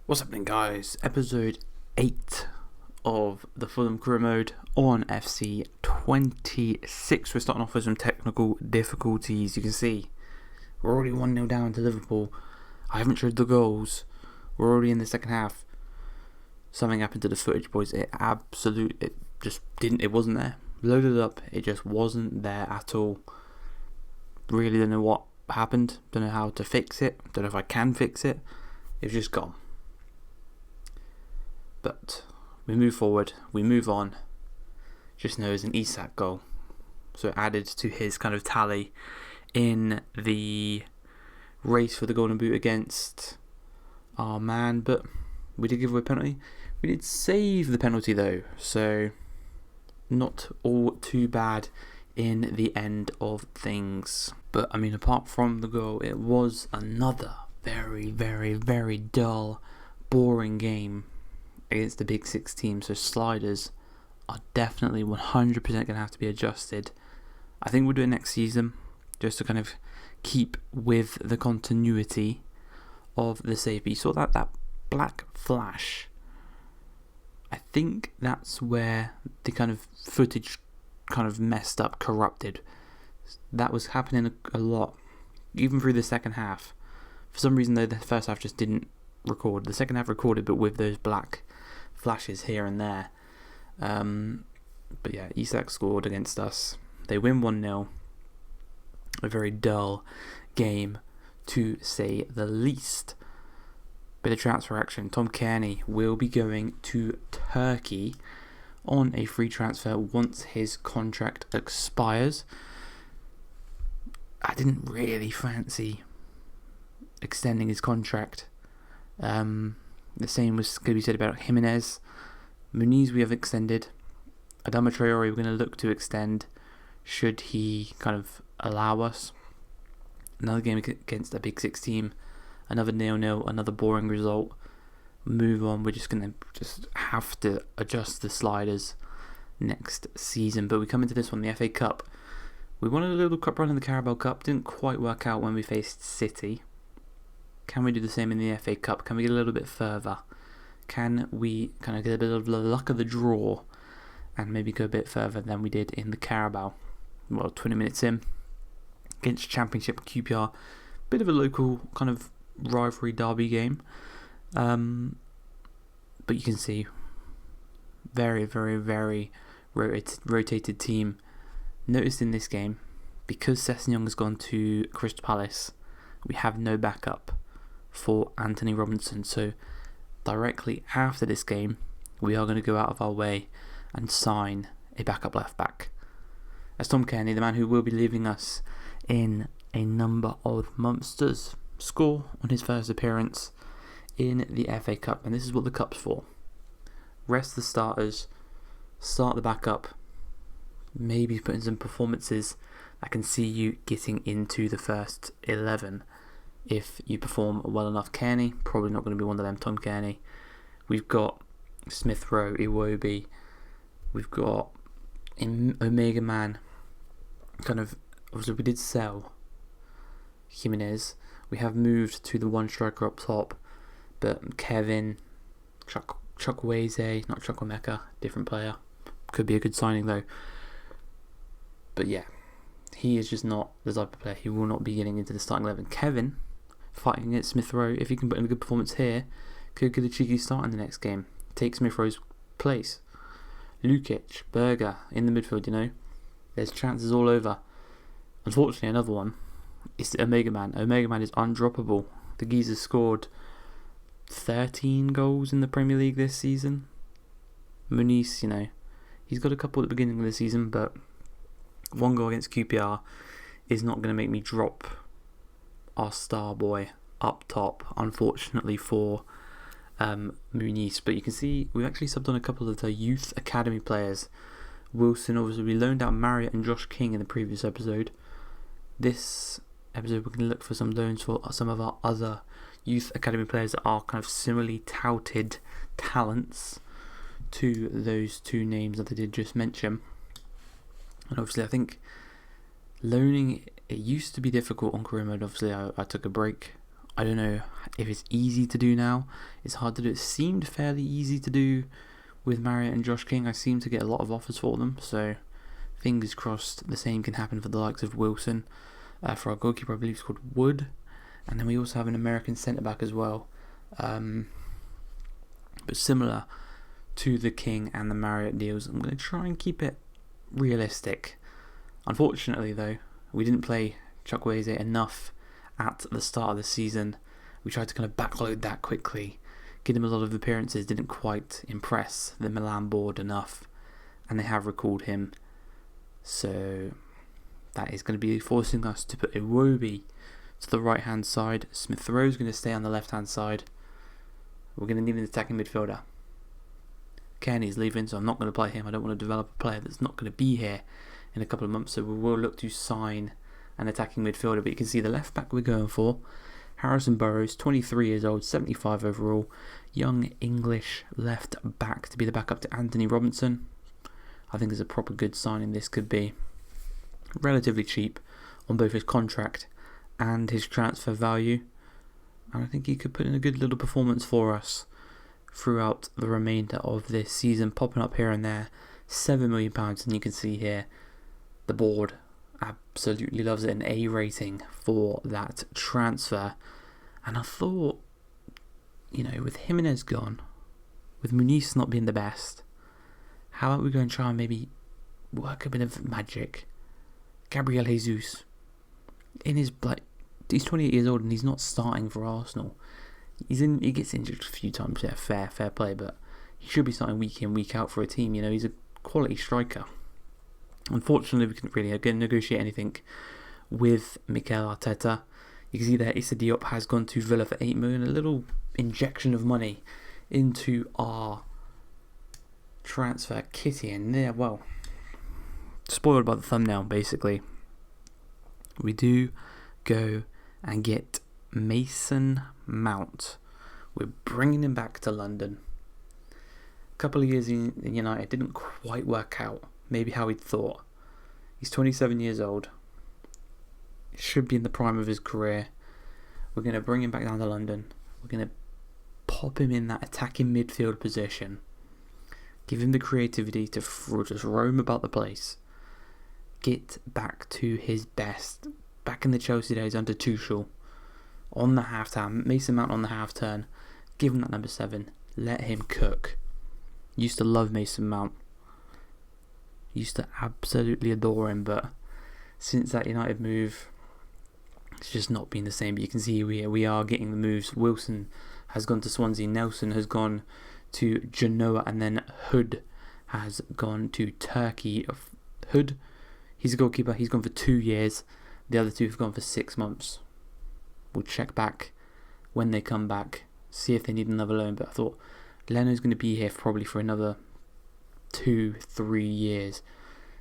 What's happening, guys? Episode 8 of the Fulham career mode on FC 26. We're starting off with some technical difficulties. You can see we're already 1-0 down to Liverpool. I haven't showed the goals. We're already in the second half. Something happened to the footage, boys. It wasn't there. Loaded up, it just wasn't there at all. Really don't know what happened. Don't know how to fix it. Don't know if I can fix it. It's just gone. But we move forward, we move on. Just know it's an Isak goal. So added to his kind of tally in the race for the golden boot against our man. But we did give away a penalty. We did save the penalty though. So not all too bad in the end of things. But I mean, apart from the goal, it was another very, very, very dull, boring game against the big six team. So sliders are definitely 100% going to have to be adjusted. I think we'll do it next season just to kind of keep with the continuity of the save. But you saw that black flash. I think that's where the kind of footage kind of messed up, corrupted. That was happening a lot, even through the second half. For some reason though, the first half just didn't record. The second half recorded, but with those black flashes here and there. But yeah, Isak scored against us. They win 1-0. A very dull game, to say the least. Bit of transfer action. Tom Kearney will be going to Turkey on a free transfer once his contract expires. I didn't really fancy extending his contract. The same was going to be said about Jimenez. Muniz we have extended. Adama Traore we're going to look to extend should he kind of allow us. Another game against a big six team. Another 0-0, another boring result. Move on. We're just going to have to adjust the sliders next season. But we come into this one, the FA Cup. We wanted a little cup run in the Carabao Cup. Didn't quite work out when we faced City. Can we do the same in the FA Cup? Can we get a little bit further? Can we kind of get a bit of the luck of the draw and maybe go a bit further than we did in the Carabao? Well, 20 minutes in against Championship QPR. Bit of a local kind of rivalry derby game. But you can see very, very, very rotated team. Noticed in this game, because Sessegnon has gone to Crystal Palace, we have no backup for Anthony Robinson. So directly after this game, we are going to go out of our way and sign a backup left back. As Tom Kearney, the man who will be leaving us in a number of months, does score on his first appearance in the FA Cup. And this is what the cup's for. Rest the starters, start the backup, maybe put in some performances that can see you getting into the first 11. If you perform well enough. Kearney, probably not going to be one of them. Tom Kearney. We've got Smith Rowe, Iwobi. We've got Omega Man. Kind of, obviously we did sell Jimenez. We have moved to the one striker up top. But Kevin, Chukwueze, not Chukwuemeka, different player. Could be a good signing though. But yeah, he is just not the type of player. He will not be getting into the starting 11. Kevin, fighting against Smith Rowe, if he can put in a good performance here, could get a cheeky start in the next game. Take Smith Rowe's place. Lukic, Berger in the midfield, There's chances all over. Unfortunately, another one is Omega Man. Omega Man is undroppable. The geezer scored 13 goals in the Premier League this season. Muniz, he's got a couple at the beginning of the season, but one goal against QPR is not going to make me drop our star boy up top, unfortunately for Muniz. But you can see we've actually subbed on a couple of the youth academy players. Wilson, obviously, we loaned out Marriott and Josh King in the previous episode. This episode, we're going to look for some loans for some of our other youth academy players that are kind of similarly touted talents to those two names that I did just mention. And obviously, I think loaning, it used to be difficult on career mode. Obviously, I took a break I don't know if it's easy to do now. It's hard to do. It seemed fairly easy to do with Marriott and Josh King. I seem to get a lot of offers for them, so fingers crossed the same can happen for the likes of Wilson. For our goalkeeper, I believe it's called Wood. And then we also have an American centre-back as well. But similar to the King and the Marriott deals, I'm going to try and keep it realistic. Unfortunately, though, we didn't play Chukwueze enough at the start of the season. We tried to kind of backload that quickly. Get him a lot of appearances, didn't quite impress the Milan board enough. And they have recalled him. So that is going to be forcing us to put Iwobi to the right hand side. Smith Rowe is going to stay on the left hand side. We're going to need an attacking midfielder. Kearney's leaving, so I'm not going to play him. I don't want to develop a player that's not going to be here in a couple of months, so we will look to sign an attacking midfielder. But you can see the left back we're going for, Harrison Burrows, 23 years old, 75 overall, young English left back to be the backup to Anthony Robinson. I think there's a proper good signing this could be. Relatively cheap on both his contract and his transfer value, and I think he could put in a good little performance for us throughout the remainder of this season, popping up here and there. £7 million, and you can see here the board absolutely loves it, an A rating for that transfer. And I thought, with Jimenez gone, with Muniz not being the best, how about we go and try and maybe work a bit of magic? Gabriel Jesus, he's 28 years old and he's not starting for Arsenal. He gets injured a few times, yeah, fair play, but he should be starting week in, week out for a team. He's a quality striker. Unfortunately, we couldn't really negotiate anything with Mikel Arteta. You can see there Issa Diop has gone to Villa for 8 million, a little injection of money into our transfer kitty, and there, well, spoiled by the thumbnail, basically. We do go and get Mason Mount. We're bringing him back to London. A couple of years in United didn't quite work out, maybe how he'd thought. He's 27 years old. Should be in the prime of his career. We're going to bring him back down to London. We're going to pop him in that attacking midfield position. Give him the creativity to just roam about the place. Get back to his best. Back in the Chelsea days under Tuchel. On the half-turn. Mason Mount on the half-turn. Give him that number 7. Let him cook. Used to love Mason Mount. Used to absolutely adore him, but since that United move, it's just not been the same. But you can see we are getting the moves. Wilson has gone to Swansea. Nelson has gone to Genoa, and then Hood has gone to Turkey. Hood, he's a goalkeeper. He's gone for 2 years. The other two have gone for 6 months. We'll check back when they come back, see if they need another loan. But I thought Leno's going to be here probably for another 2-3 years.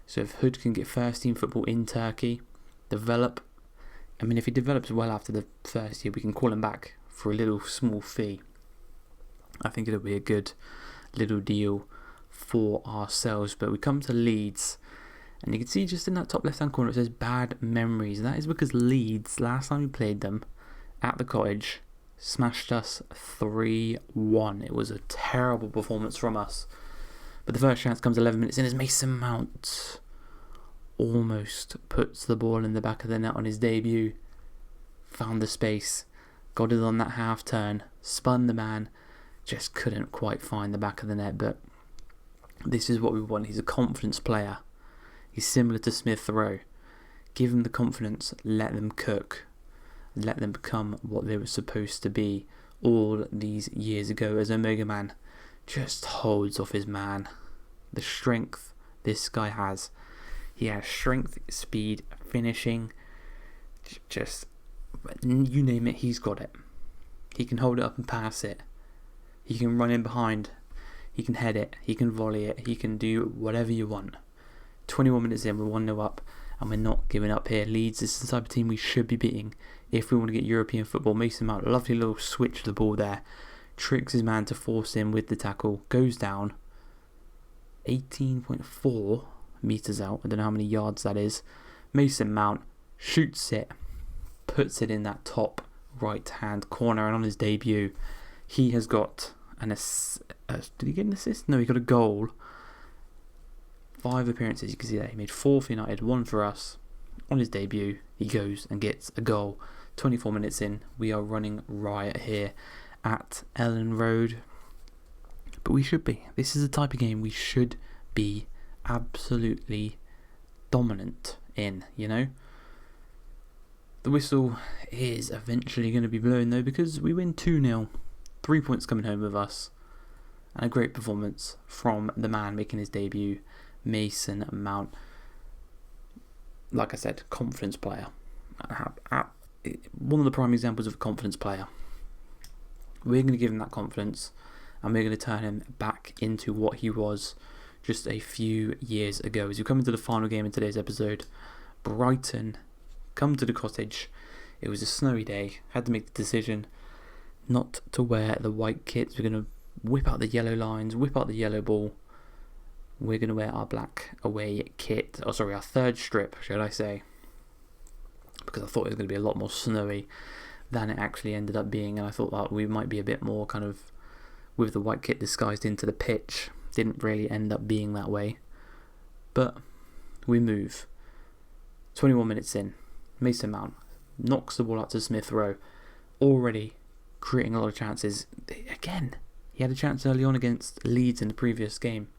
So if Hood can get first team football in Turkey, develop. If he develops well after the first year, we can call him back for a little small fee. I think it'll be a good little deal for ourselves. But we come to Leeds, and you can see just in that top left hand corner it says bad memories. That is because Leeds, last time we played them at the Cottage, smashed us 3-1. It was a terrible performance from us. But the first chance comes 11 minutes in as Mason Mount almost puts the ball in the back of the net on his debut. Found the space, got it on that half turn, spun the man, just couldn't quite find the back of the net. But this is what we want. He's a confidence player. He's similar to Smith Rowe. Give him the confidence, let them cook, let them become what they were supposed to be all these years ago. As Omega Man just holds off his man. The strength this guy has. He has strength, speed, finishing. Just, you name it, he's got it. He can hold it up and pass it. He can run in behind. He can head it. He can volley it. He can do whatever you want. 21 minutes in, we're 1-0 up, and we're not giving up here. Leeds, this is the type of team we should be beating if we want to get European football. Mason Mount, lovely little switch of the ball there. Tricks his man to force him with the tackle. Goes down 18.4 metres out. I don't know how many yards that is. Mason Mount shoots it. Puts it in that top right hand corner, and on his debut he has got did he get an assist? No, he got a goal. 5 appearances, you can see that he made 4 for United, 1 for us. On his debut he goes and gets a goal. 24 minutes in, we are running riot here at Ellen Road, but we should be. This is the type of game we should be absolutely dominant in, you know. The whistle is eventually going to be blown though, because we win 2-0, 3 points coming home with us, and a great performance from the man making his debut, Mason Mount. Like I said, confidence player. One of the prime examples of a confidence player. We're going to give him that confidence, and we're going to turn him back into what he was just a few years ago. As we come into the final game in today's episode, Brighton come to the cottage. It was a snowy day. Had to make the decision not to wear the white kits. We're going to whip out the yellow lines, whip out the yellow ball. We're going to wear our black away kit. Oh, sorry, our third strip, should I say. Because I thought it was going to be a lot more snowy than it actually ended up being. And I thought that we might be a bit more kind of with the white kit disguised into the pitch. Didn't really end up being that way. But we move. 21 minutes in. Mason Mount knocks the ball out to Smith Rowe. Already creating a lot of chances. Again, he had a chance early on against Leeds in the previous game.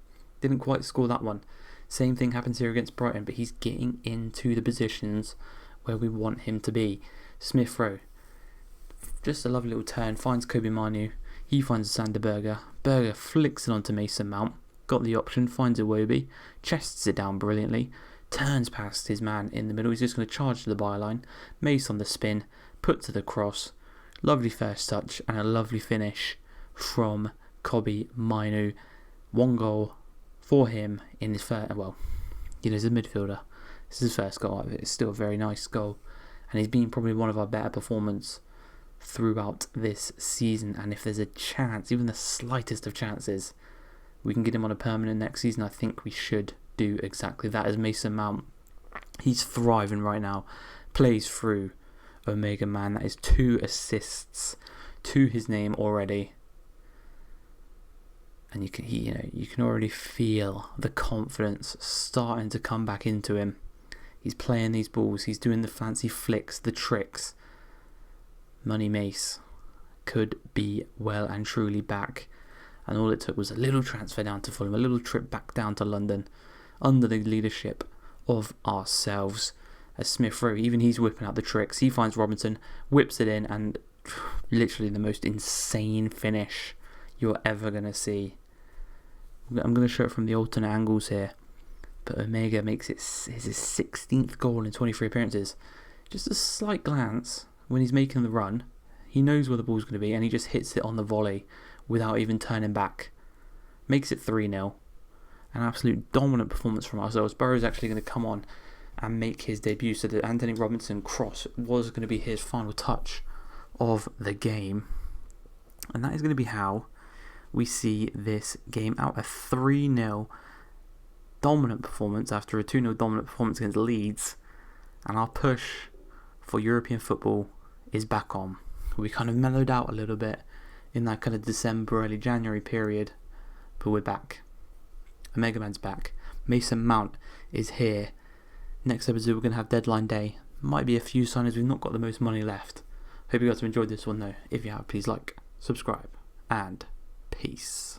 Didn't quite score that one. Same thing happens here against Brighton, but he's getting into the positions where we want him to be. Smith Rowe, just a lovely little turn, finds Kobe Manu. He finds Sander Berger. Berger flicks it onto Mason Mount. Got the option, finds Iwobi, chests it down brilliantly, turns past his man in the middle. He's just going to charge to the byline. Mace on the spin, put to the cross. Lovely first touch and a lovely finish from Kobe Manu. 1 goal for him in his first, well, he's a midfielder. This is his first goal. It's still a very nice goal, and he's been probably one of our better performers throughout this season. And if there's a chance, even the slightest of chances, we can get him on a permanent next season, I think we should do exactly that. As Mason Mount, he's thriving right now, plays through Omega Man. That is 2 assists to his name already. And you can already feel the confidence starting to come back into him. He's playing these balls. He's doing the fancy flicks, the tricks. Money Mace could be well and truly back. And all it took was a little transfer down to Fulham, a little trip back down to London, under the leadership of ourselves. As Smith Rowe, even he's whipping out the tricks. He finds Robinson, whips it in, and literally the most insane finish you're ever going to see. I'm going to show it from the alternate angles here, but Omega makes it his 16th goal in 23 appearances. Just a slight glance when he's making the run, he knows where the ball's going to be, and he just hits it on the volley without even turning back. Makes it 3-0. An absolute dominant performance from ourselves. Burrow's actually going to come on and make his debut, so the Anthony Robinson cross was going to be his final touch of the game, and that is going to be how we see this game out. A 3-0 dominant performance after a 2-0 dominant performance against Leeds, and our push for European football is back on. We kind of mellowed out a little bit in that kind of December, early January period, but we're back. Omega Man's back. Mason Mount is here. Next episode we're going to have deadline day. Might be a few signings. We've not got the most money left. Hope you guys have enjoyed this one though. If you have, please like, subscribe, and peace.